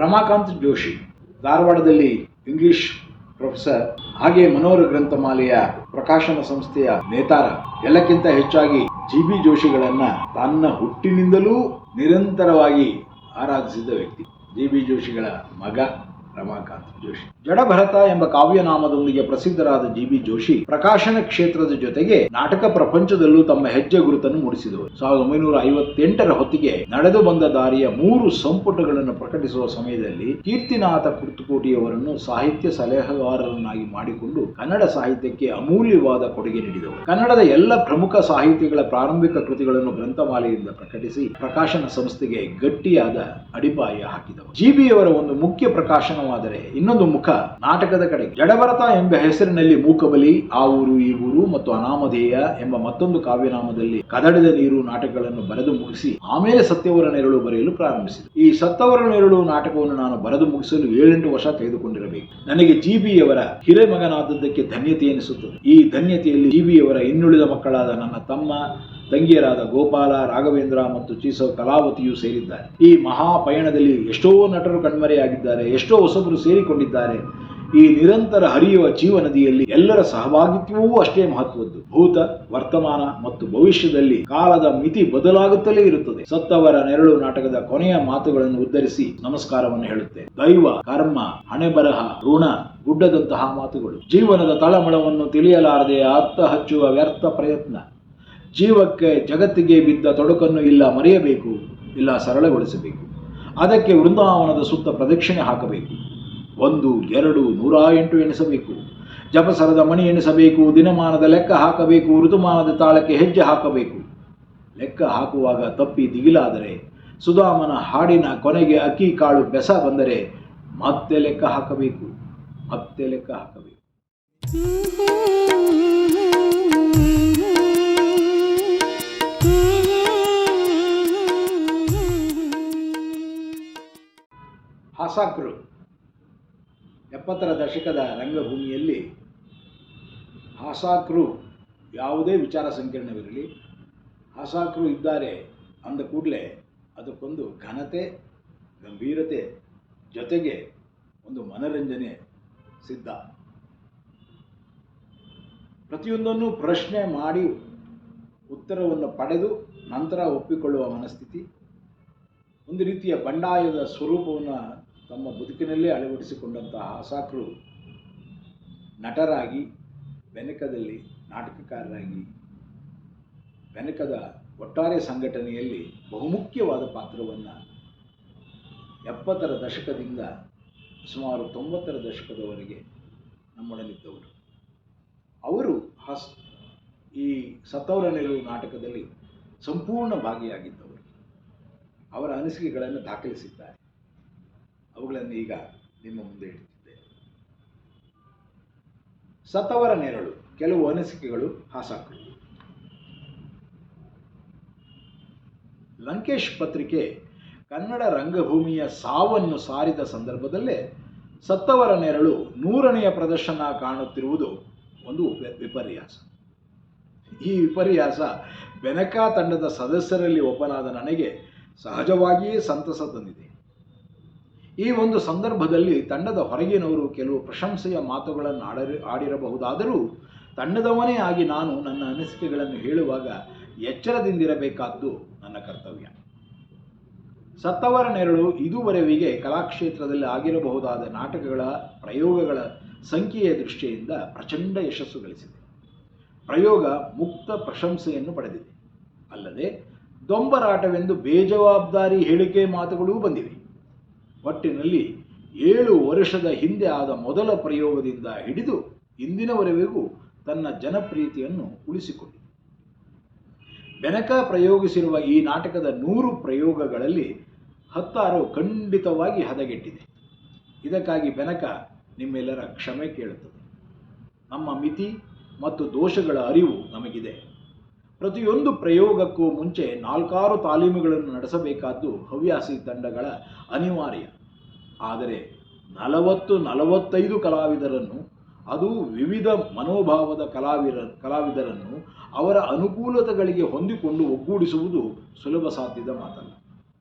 ರಮಾಕಾಂತ್ ಜೋಶಿ ಧಾರವಾಡದಲ್ಲಿ English professor, ಹಾಗೆ ಮನೋಹರ ಗ್ರಂಥಮಾಲೆಯ ಪ್ರಕಾಶನ ಸಂಸ್ಥೆಯ ನೇತಾರ. ಎಲ್ಲಕ್ಕಿಂತ ಹೆಚ್ಚಾಗಿ ಜಿ.ಬಿ. ಜೋಶಿಗಳನ್ನ ತನ್ನ ಹುಟ್ಟಿನಿಂದಲೂ ನಿರಂತರವಾಗಿ ಆರಾಧಿಸಿದ ವ್ಯಕ್ತಿ ಜಿ.ಬಿ. ಜೋಶಿಗಳ ಮಗ ರಮಾಕಾಂತ್ ಜೋಶಿ. ಜಡಭರತ ಎಂಬ ಕಾವ್ಯನಾಮದೊಂದಿಗೆ ಪ್ರಸಿದ್ಧರಾದ ಜಿ.ಬಿ. ಜೋಶಿ ಪ್ರಕಾಶನ ಕ್ಷೇತ್ರದ ಜೊತೆಗೆ ನಾಟಕ ಪ್ರಪಂಚದಲ್ಲೂ ತಮ್ಮ ಹೆಜ್ಜೆ ಗುರುತನ್ನು ಮೂಡಿಸಿದವರು. 1958ರ ಹೊತ್ತಿಗೆ ನಡೆದು ಬಂದ ದಾರಿಯ 3 ಸಂಪುಟಗಳನ್ನು ಪ್ರಕಟಿಸುವ ಸಮಯದಲ್ಲಿ ಕೀರ್ತಿನಾಥ ಕುರ್ತಕೋಟಿಯವರನ್ನು ಸಾಹಿತ್ಯ ಸಲಹೆಗಾರರನ್ನಾಗಿ ಮಾಡಿಕೊಂಡು ಕನ್ನಡ ಸಾಹಿತ್ಯಕ್ಕೆ ಅಮೂಲ್ಯವಾದ ಕೊಡುಗೆ ನೀಡಿದವರು. ಕನ್ನಡದ ಎಲ್ಲ ಪ್ರಮುಖ ಸಾಹಿತಿಗಳ ಪ್ರಾರಂಭಿಕ ಕೃತಿಗಳನ್ನು ಗ್ರಂಥಮಾಲೆಯಿಂದ ಪ್ರಕಟಿಸಿ ಪ್ರಕಾಶನ ಸಂಸ್ಥೆಗೆ ಗಟ್ಟಿಯಾದ ಅಡಿಪಾಯ ಹಾಕಿದವರು. ಜಿ.ಬಿ.ಯವರ ಒಂದು ಮುಖ್ಯ ಪ್ರಕಾಶನವಾದರೆ ಇನ್ನೊಂದು ಮುಖ ನಾಟಕದ ಕಡೆ. ಜಡಭರತ ಎಂಬ ಹೆಸರಿನಲ್ಲಿ ಮೂಕಬಲಿ, ಆ ಊರು ಈ ಊರು ಮತ್ತು ಅನಾಮಧೇಯ ಎಂಬ ಮತ್ತೊಂದು ಕಾವ್ಯನಾಮದಲ್ಲಿ ಕದಡಿದ ನೀರು ನಾಟಕಗಳನ್ನು ಬರೆದು ಮುಗಿಸಿ ಆಮೇಲೆ ಸತ್ಯವರ ನೆರಳು ಬರೆಯಲು ಪ್ರಾರಂಭಿಸಿದೆ. ಈ ಸತ್ತವರ ನೆರಳು ನಾಟಕವನ್ನು ನಾನು ಬರೆದು ಮುಗಿಸಲು 7-8 ವರ್ಷ ತೆಗೆದುಕೊಂಡಿರಬೇಕು. ನನಗೆ ಜಿ.ಬಿ.ಯವರ ಹಿರೇಮಗನಾದದ್ದಕ್ಕೆ ಧನ್ಯತೆ ಎನಿಸುತ್ತದೆ. ಈ ಧನ್ಯತೆಯಲ್ಲಿ ಜಿ.ಬಿ.ಯವರ ಇನ್ನುಳಿದ ಮಕ್ಕಳಾದ ನನ್ನ ತಮ್ಮ ತಂಗಿಯರಾದ ಗೋಪಾಲ, ರಾಘವೇಂದ್ರ ಮತ್ತು ಚೀಸವ ಕಲಾವತಿಯೂ ಸೇರಿದ್ದಾರೆ. ಈ ಮಹಾ ಪಯಣದಲ್ಲಿ ಎಷ್ಟೋ ನಟರು ಕಣ್ಮರೆಯಾಗಿದ್ದಾರೆ, ಎಷ್ಟೋ ಹೊಸಬರು ಸೇರಿಕೊಂಡಿದ್ದಾರೆ. ಈ ನಿರಂತರ ಹರಿಯುವ ಜೀವನದಿಯಲ್ಲಿ ಎಲ್ಲರ ಸಹಭಾಗಿತ್ವವೂ ಅಷ್ಟೇ ಮಹತ್ವದ್ದು. ಭೂತ, ವರ್ತಮಾನ ಮತ್ತು ಭವಿಷ್ಯದಲ್ಲಿ ಕಾಲದ ಮಿತಿ ಬದಲಾಗುತ್ತಲೇ ಇರುತ್ತದೆ. ಸತ್ತವರ ನೆರಳು ನಾಟಕದ ಕೊನೆಯ ಮಾತುಗಳನ್ನು ಉದ್ಧರಿಸಿ ನಮಸ್ಕಾರವನ್ನು ಹೇಳುತ್ತೆ. ದೈವ, ಕರ್ಮ, ಹಣೆಬರಹ, ಋಣ, ಗುಡ್ಡದಂತಹ ಮಾತುಗಳು. ಜೀವನದ ತಳಮಳವನ್ನು ತಿಳಿಯಲಾರದೆ ಅರ್ಥ ಹಚ್ಚುವ ವ್ಯರ್ಥ ಪ್ರಯತ್ನ. ಜೀವಕ್ಕೆ ಜಗತ್ತಿಗೆ ಬಿದ್ದ ತೊಡಕನ್ನು ಇಲ್ಲ ಮರೆಯಬೇಕು, ಇಲ್ಲ ಸರಳಗೊಳಿಸಬೇಕು. ಅದಕ್ಕೆ ವೃಂದಾವನದ ಸುತ್ತ ಪ್ರದಕ್ಷಿಣೆ ಹಾಕಬೇಕು. 1, 2, 108 ಎಣಿಸಬೇಕು. ಜಪಸರದ ಮಣಿ ಎಣಿಸಬೇಕು. ದಿನಮಾನದ ಲೆಕ್ಕ ಹಾಕಬೇಕು. ಋತುಮಾನದ ತಾಳಕ್ಕೆ ಹೆಜ್ಜೆ ಹಾಕಬೇಕು. ಲೆಕ್ಕ ಹಾಕುವಾಗ ತಪ್ಪಿ ದಿಗಿಲಾದರೆ, ಸುಧಾಮನ ಹಾಡಿನ ಕೊನೆಗೆ ಅಕ್ಕಿ ಕಾಳು ಬೆಸ ಬಂದರೆ ಮತ್ತೆ ಲೆಕ್ಕ ಹಾಕಬೇಕು, ಮತ್ತೆ ಲೆಕ್ಕ ಹಾಕಬೇಕು. ಹಾಸಾಕ್ರು 70ರ ದಶಕದ ರಂಗಭೂಮಿಯಲ್ಲಿ ಹಾಸಾಕ್ರು ಯಾವುದೇ ವಿಚಾರ ಸಂಕಿರಣವಿರಲಿ, ಹಾಸಾಕ್ರು ಇದ್ದಾರೆ ಅಂದ ಕೂಡಲೇ ಅದಕ್ಕೊಂದು ಘನತೆ, ಗಂಭೀರತೆ ಜೊತೆಗೆ ಒಂದು ಮನರಂಜನೆ ಸಿದ್ಧ. ಪ್ರತಿಯೊಂದನ್ನು ಪ್ರಶ್ನೆ ಮಾಡಿ ಉತ್ತರವನ್ನು ಪಡೆದು ನಂತರ ಒಪ್ಪಿಕೊಳ್ಳುವ ಮನಸ್ಥಿತಿ, ಒಂದು ರೀತಿಯ ಬಂಡಾಯದ ಸ್ವರೂಪವನ್ನು ತಮ್ಮ ಬದುಕಿನಲ್ಲೇ ಅಳವಡಿಸಿಕೊಂಡಂತಹ ಹಾಸಾಕ್ರು ನಟರಾಗಿ, ಬೆನಕದಲ್ಲಿ ನಾಟಕಕಾರರಾಗಿ, ಬೆನಕದ ಒಟ್ಟಾರೆ ಸಂಘಟನೆಯಲ್ಲಿ ಬಹುಮುಖ್ಯವಾದ ಪಾತ್ರವನ್ನು 70ರ ದಶಕದಿಂದ ಸುಮಾರು 90ರ ದಶಕದವರೆಗೆ ನಮ್ಮೊಡನಿದ್ದವರು. ಅವರು ಈ ಸತ್ತವರ ನೆರಳು ನಾಟಕದಲ್ಲಿ ಸಂಪೂರ್ಣ ಭಾಗಿಯಾಗಿದ್ದವರು. ಅವರ ಅನಿಸಿಕೆಗಳನ್ನು ದಾಖಲಿಸಿದ್ದಾರೆ. ಅವುಗಳನ್ನು ಈಗ ನಿಮ್ಮ ಮುಂದೆ ಇಡುತ್ತಿದ್ದೇನೆ. ಸತ್ತವರ ನೆರಳು, ಕೆಲವು ಅನಿಸಿಕೆಗಳು ಹಾಸಾಕ್ರು. ಲಂಕೇಶ್ ಪತ್ರಿಕೆ ಕನ್ನಡ ರಂಗಭೂಮಿಯ ಸಾವನ್ನು ಸಾರಿದ ಸಂದರ್ಭದಲ್ಲೇ ಸತ್ತವರ ನೆರಳು 100ನೆಯ ಪ್ರದರ್ಶನ ಕಾಣುತ್ತಿರುವುದು ಒಂದು ವಿಪರ್ಯಾಸ. ಈ ವಿಪರ್ಯಾಸ ಬೆನಕ ತಂಡದ ಸದಸ್ಯರಲ್ಲಿ ಒಬ್ಬನಾದ ನನಗೆ ಸಹಜವಾಗಿಯೇ ಸಂತಸ ತಂದಿದೆ. ಈ ಒಂದು ಸಂದರ್ಭದಲ್ಲಿ ತಂಡದ ಹೊರಗಿನವರು ಕೆಲವು ಪ್ರಶಂಸೆಯ ಮಾತುಗಳನ್ನು ಆಡಿರಬಹುದಾದರೂ ತಂಡದವನೇ ಆಗಿ ನಾನು ನನ್ನ ಅನಿಸಿಕೆಗಳನ್ನು ಹೇಳುವಾಗ ಎಚ್ಚರದಿಂದಿರಬೇಕಾದ್ದು ನನ್ನ ಕರ್ತವ್ಯ. ಸತ್ತವರ ನೆರಳು ಇದುವರೆವಿಗೆ ಕಲಾಕ್ಷೇತ್ರದಲ್ಲಿ ಆಗಿರಬಹುದಾದ ನಾಟಕಗಳ ಪ್ರಯೋಗಗಳ ಸಂಖ್ಯೆಯ ದೃಷ್ಟಿಯಿಂದ ಪ್ರಚಂಡ ಯಶಸ್ಸು ಗಳಿಸಿದೆ. ಪ್ರಯೋಗ ಮುಕ್ತ ಪ್ರಶಂಸೆಯನ್ನು ಪಡೆದಿದೆ. ಅಲ್ಲದೆ ದೊಂಬರಾಟವೆಂದು ಬೇಜವಾಬ್ದಾರಿ ಹೇಳಿಕೆ ಮಾತುಗಳೂ ಬಂದಿವೆ. ಒಟ್ಟಿನಲ್ಲಿ 7 ವರ್ಷದ ಹಿಂದೆ ಆದ ಮೊದಲ ಪ್ರಯೋಗದಿಂದ ಹಿಡಿದು ಇಂದಿನವರೆಗೂ ತನ್ನ ಜನಪ್ರಿಯತೆಯನ್ನು ಉಳಿಸಿಕೊಂಡಿದೆ. ಬೆನಕ ಪ್ರಯೋಗಿಸಿರುವ ಈ ನಾಟಕದ 100 ಪ್ರಯೋಗಗಳಲ್ಲಿ 16 ಖಂಡಿತವಾಗಿ ಹದಗೆಟ್ಟಿದೆ. ಇದಕ್ಕಾಗಿ ಬೆನಕ ನಿಮ್ಮೆಲ್ಲರ ಕ್ಷಮೆ ಕೇಳುತ್ತದೆ. ನಮ್ಮ ಮಿತಿ ಮತ್ತು ದೋಷಗಳ ಅರಿವು ನಮಗಿದೆ. ಪ್ರತಿಯೊಂದು ಪ್ರಯೋಗಕ್ಕೂ ಮುಂಚೆ 4-6 ತಾಲೀಮುಗಳನ್ನು ನಡೆಸಬೇಕಾದ್ದು ಹವ್ಯಾಸಿ ತಂಡಗಳ ಅನಿವಾರ್ಯ. ಆದರೆ 40-45 ಕಲಾವಿದರನ್ನು, ಅದು ವಿವಿಧ ಮನೋಭಾವದ ಕಲಾವಿದರನ್ನು ಅವರ ಅನುಕೂಲತೆಗಳಿಗೆ ಹೊಂದಿಕೊಂಡು ಒಗ್ಗೂಡಿಸುವುದು ಸುಲಭ ಸಾಧ್ಯದ ಮಾತಲ್ಲ.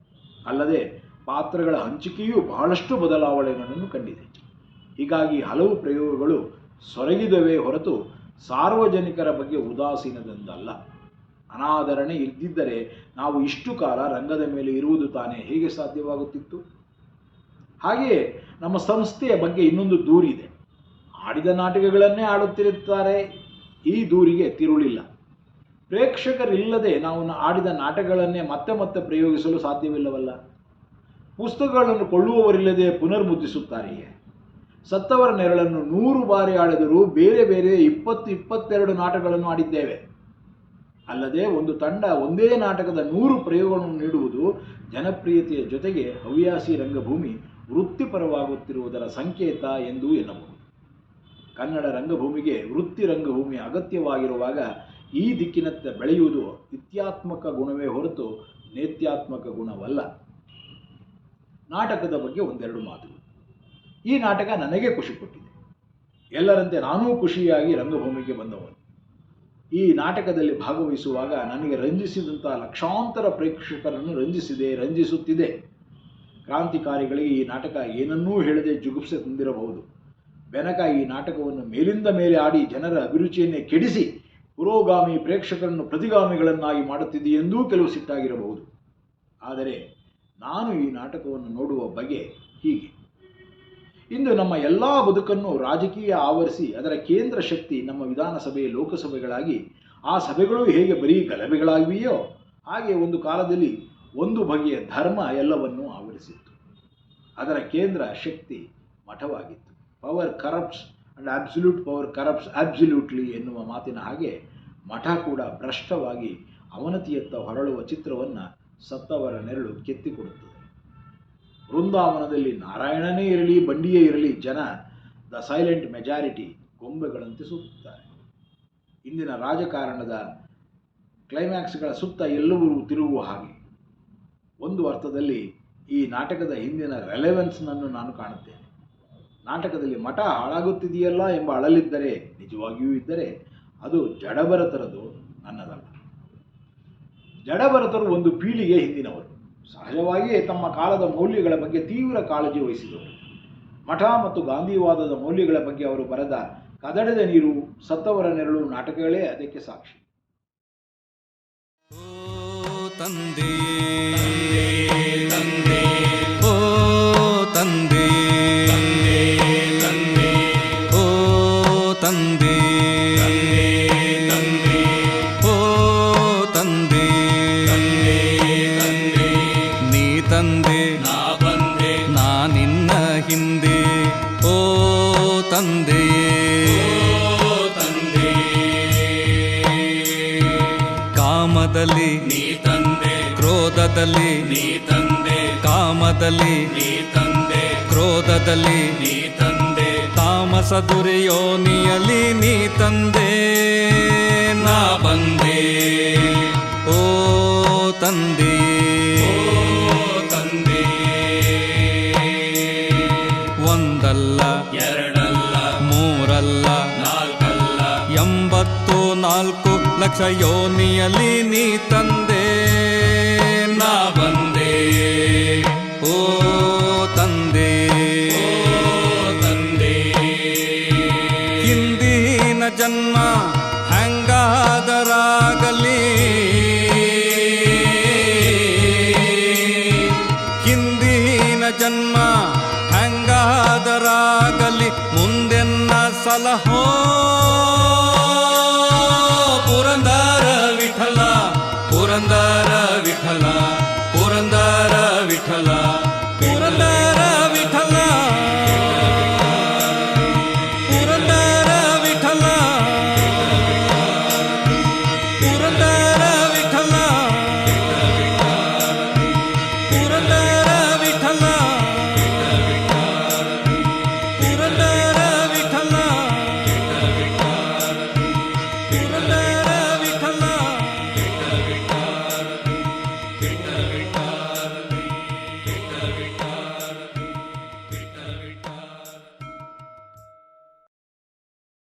ಅಲ್ಲದೆ ಪಾತ್ರಗಳ ಹಂಚಿಕೆಯೂ ಬಹಳಷ್ಟು ಬದಲಾವಣೆಗಳನ್ನು ಕಂಡಿದೆ. ಹೀಗಾಗಿ ಹಲವು ಪ್ರಯೋಗಗಳು ಸೊರಗಿದವೇ ಹೊರತು ಸಾರ್ವಜನಿಕರ ಬಗ್ಗೆ ಉದಾಸೀನದಿಂದಲ್ಲ. ಅನಾದರಣೆ ಇದ್ದಿದ್ದರೆ ನಾವು ಇಷ್ಟು ಕಾಲ ರಂಗದ ಮೇಲೆ ಇರುವುದು ತಾನೇ ಹೇಗೆ ಸಾಧ್ಯವಾಗುತ್ತಿತ್ತು? ಹಾಗೆಯೇ ನಮ್ಮ ಸಂಸ್ಥೆಯ ಬಗ್ಗೆ ಇನ್ನೊಂದು ದೂರಿದೆ. ಆಡಿದ ನಾಟಕಗಳನ್ನೇ ಆಡುತ್ತಿರುತ್ತಾರೆ. ಈ ದೂರಿಗೆ ತಿರುಳಿಲ್ಲ. ಪ್ರೇಕ್ಷಕರಿಲ್ಲದೆ ನಾವು ಆಡಿದ ನಾಟಕಗಳನ್ನೇ ಮತ್ತೆ ಮತ್ತೆ ಪ್ರಯೋಗಿಸಲು ಸಾಧ್ಯವಿಲ್ಲವಲ್ಲ. ಪುಸ್ತಕಗಳನ್ನು ಕೊಳ್ಳುವವರಿಲ್ಲದೆ ಪುನರ್ಮುದ್ರಿಸುತ್ತಾರೆಯೇ? ಸತ್ತವರ ನೆರಳನ್ನು 100 ಬಾರಿ ಆಡಿದರೂ ಬೇರೆ ಬೇರೆ 20-22 ನಾಟಕಗಳನ್ನು ಆಡಿದ್ದೇವೆ. ಅಲ್ಲದೆ ಒಂದು ತಂಡ ಒಂದೇ ನಾಟಕದ 100 ಪ್ರಯೋಗಗಳನ್ನು ನೀಡುವುದು ಜನಪ್ರಿಯತೆಯ ಜೊತೆಗೆ ಹವ್ಯಾಸಿ ರಂಗಭೂಮಿ ವೃತ್ತಿಪರವಾಗುತ್ತಿರುವುದರ ಸಂಕೇತ ಎಂದೂ ಎನ್ನಬಹುದು. ಕನ್ನಡ ರಂಗಭೂಮಿಗೆ ವೃತ್ತಿ ರಂಗಭೂಮಿ ಅಗತ್ಯವಾಗಿರುವಾಗ ಈ ದಿಕ್ಕಿನತ್ತ ಬೆಳೆಯುವುದು ಇತ್ಯಾತ್ಮಕ ಗುಣವೇ ಹೊರತು ನೇತ್ಯಾತ್ಮಕ ಗುಣವಲ್ಲ. ನಾಟಕದ ಬಗ್ಗೆ ಒಂದೆರಡು ಮಾತುಗಳು. ಈ ನಾಟಕ ನನಗೆ ಖುಷಿ ಕೊಟ್ಟಿದೆ. ಎಲ್ಲರಂತೆ ನಾನೂ ಖುಷಿಯಾಗಿ ರಂಗಭೂಮಿಗೆ ಬಂದವನು. ಈ ನಾಟಕದಲ್ಲಿ ಭಾಗವಹಿಸುವಾಗ ನನಗೆ ರಂಜಿಸಿದಂಥ ಲಕ್ಷಾಂತರ ಪ್ರೇಕ್ಷಕರನ್ನು ರಂಜಿಸುತ್ತಿದೆ. ಕ್ರಾಂತಿಕಾರಿಗಳಿಗೆ ಈ ನಾಟಕ ಏನನ್ನೂ ಹೇಳದೆ ಜುಗುಪ್ಸೆ ತಂದಿರಬಹುದು. ಬೆನಕ ಈ ನಾಟಕವನ್ನು ಮೇಲಿಂದ ಮೇಲೆ ಆಡಿ ಜನರ ಅಭಿರುಚಿಯನ್ನೇ ಕೆಡಿಸಿ ಪುರೋಗಾಮಿ ಪ್ರೇಕ್ಷಕರನ್ನು ಪ್ರತಿಗಾಮಿಗಳನ್ನಾಗಿ ಮಾಡುತ್ತಿದೆ ಎಂದೂ ಕೆಲವು ಸಿಟ್ಟಾಗಿರಬಹುದು. ಆದರೆ ನಾನು ಈ ನಾಟಕವನ್ನು ನೋಡುವ ಬಗೆ ಹೀಗೆ. ಇಂದು ನಮ್ಮ ಎಲ್ಲ ಬದುಕನ್ನು ರಾಜಕೀಯ ಆವರಿಸಿ ಅದರ ಕೇಂದ್ರ ಶಕ್ತಿ ನಮ್ಮ ವಿಧಾನಸಭೆ ಲೋಕಸಭೆಗಳಾಗಿ ಆ ಸಭೆಗಳು ಹೇಗೆ ಬರೀ ಗಲಭೆಗಳಾಗಿವೆಯೋ ಹಾಗೆ ಒಂದು ಕಾಲದಲ್ಲಿ ಒಂದು ಬಗೆಯ ಧರ್ಮ ಎಲ್ಲವನ್ನೂ ಆವರಿಸಿತ್ತು. ಅದರ ಕೇಂದ್ರ ಶಕ್ತಿ ಮಠವಾಗಿತ್ತು. Power corrupts and absolute power corrupts absolutely ಎನ್ನುವ ಮಾತಿನ ಹಾಗೆ ಮಠ ಕೂಡ ಭ್ರಷ್ಟವಾಗಿ ಅವನತಿಯತ್ತ ಹೊರಳುವ ಚಿತ್ರವನ್ನು ಸತ್ತವರ ನೆರಳು ಕೆತ್ತಿಕೊಡುತ್ತದೆ. ವೃಂದಾವನದಲ್ಲಿ ನಾರಾಯಣನೇ ಇರಲಿ ಬಂಡಿಯೇ ಇರಲಿ ಜನ ದ ಸೈಲೆಂಟ್ ಮೆಜಾರಿಟಿ ಗೊಂಬೆಗಳಂತೆ ಸುತ್ತುತ್ತಾರೆ. ಇಂದಿನ ರಾಜಕಾರಣದ ಕ್ಲೈಮ್ಯಾಕ್ಸ್ಗಳ ಸುತ್ತ ಎಲ್ಲವೂ ತಿರುಗುವ ಹಾಗೆ ಒಂದು ಅರ್ಥದಲ್ಲಿ ಈ ನಾಟಕದ ಹಿಂದಿನ ರೆಲೆವೆನ್ಸ್ನನ್ನು ನಾನು ಕಾಣುತ್ತೇನೆ. ನಾಟಕದಲ್ಲಿ ಮಠ ಹಾಳಾಗುತ್ತಿದೆಯಲ್ಲ ಎಂಬ ಅಳಲಿದ್ದರೆ, ನಿಜವಾಗಿಯೂ ಇದ್ದರೆ ಅದು ಜಡಭರತರದು, ನನ್ನದಲ್ಲ. ಜಡಭರತರು ಒಂದು ಪೀಳಿಗೆ ಹಿಂದಿನವರು. ಸಹಜವಾಗಿಯೇ ತಮ್ಮ ಕಾಲದ ಮೌಲ್ಯಗಳ ಬಗ್ಗೆ ತೀವ್ರ ಕಾಳಜಿ ವಹಿಸಿದವರು. ಮಠ ಮತ್ತು ಗಾಂಧಿವಾದದ ಮೌಲ್ಯಗಳ ಬಗ್ಗೆ ಅವರು ಬರೆದ ಕದಡದ ನೀರು, ಸತ್ತವರ ನೆರಳು ನಾಟಕಗಳೇ ಅದಕ್ಕೆ ಸಾಕ್ಷಿ. ತಂದೆ ತಂದೆ ಓ ತಂದೆ ತಂದೆ ಓ ತಂದೆ ತಂದೆ ಓ ತಂದೆ ತಂದೆ ನೀ ತಂದೆ ನಾ ಬಂದೆ ನಾ ನಿನ್ನ ಹಿಂದೆ ಓ ತಂದೆ ತಂದೆ ಕಾಮದಲ್ಲಿ ನೀ ತಂದೆ ಕ್ರೋಧದಲ್ಲಿ ನೀ ತಂದೆ ಕಾಮದಲ್ಲಿ ನೀ ತಂದೆ ಕ್ರೋಧದಲ್ಲಿ ನೀ ತಂದೆ ತಾಮಸ ದುರ್ಯೋನಿಯಲ್ಲಿ ನೀ ತಂದೆ ನಾ ಬಂದೆ ಓ ತಂದೆ ತಂದೆ ಒಂದಲ್ಲ ಎರಡಲ್ಲ ಮೂರಲ್ಲ ನಾಲ್ಕಲ್ಲ 84 ಲಕ್ಷ ಯೋನಿಯಲ್ಲಿ ನೀ ತಂದೆ ನಾ ಬಂದೆ ಓ ತಂದೆ ತಂದೆ ಹಿಂದಿನ ಜನ್ಮ ಹೆಂಗಾದರಾಗಲಿ ಹಿಂದಿನ ಜನ್ಮ ಹೆಂಗಾದರಾಗಲಿ ಮುಂದೆನ್ನ ಸಲಹೋ